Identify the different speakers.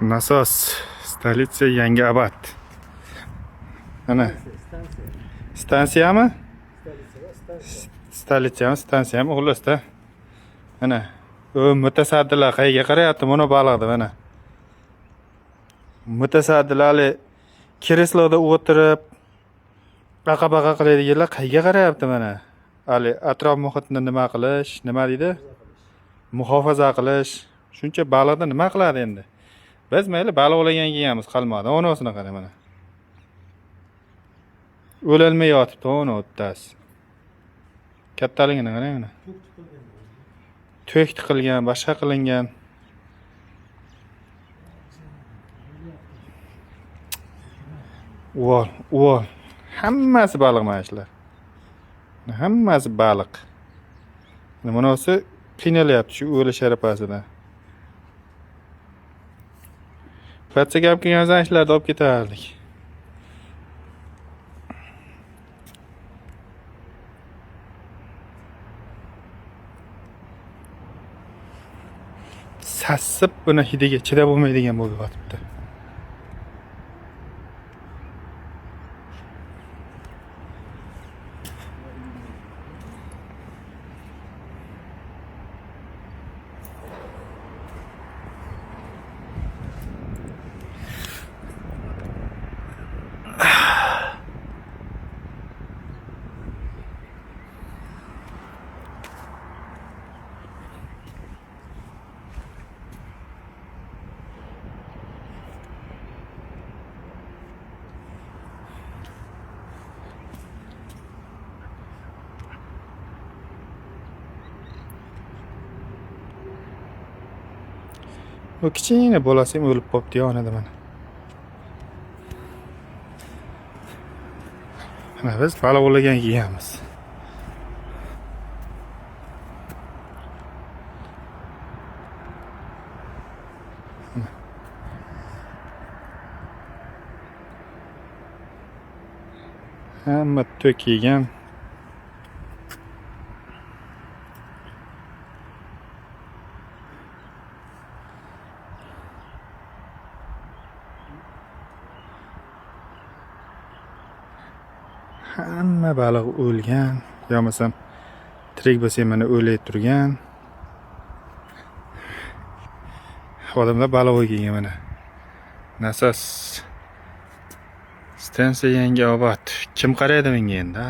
Speaker 1: Nasos. Stolitsa Yangiobod. Ana. Stansiyami? Stolitsami, stansiyami xullasda. Ana. O mutasaddilar qayerga qarayapti? Mana baliqda mana. Mutasaddilar kresloda o'tirib baqa-baqa qiladiganlar qayerga qarayapti mana? Ali atrof muhitni nima qilish, nima deydi? Muhofaza qilish. Shuncha baliqda nima qiladi endi? Biz mayli baliq o'lagan kiyamiz qolmadi. Onasini qara mana. O'lolmay yotibdi ona o'ttasi. Kattaligini qarang mana. To'k tiqilgan, boshqa qilingan. O'l. Hammasi baliq mana shular. Hammasi baliq. Bunisi qiynalyapti shu o'lish sharapasidan. Patsa gap kelgan zanshlarni olib ketardik. Sassib buni hidiga chidab bo'lmaydigan bo'lib yotibdi. Bu kichkina bolasi ham o'lib qopti yonida mana. Mana biz baliq o'lagan kiyamiz. Hamma to'k yegan. Hamma baliq o'lgan, yo'masam tirik bo'lsa mana o'lay turgan. Odamlar baliq o'ygan mana. Nasos. Stansiya Yangiobod. Kim qaraydi menga endi?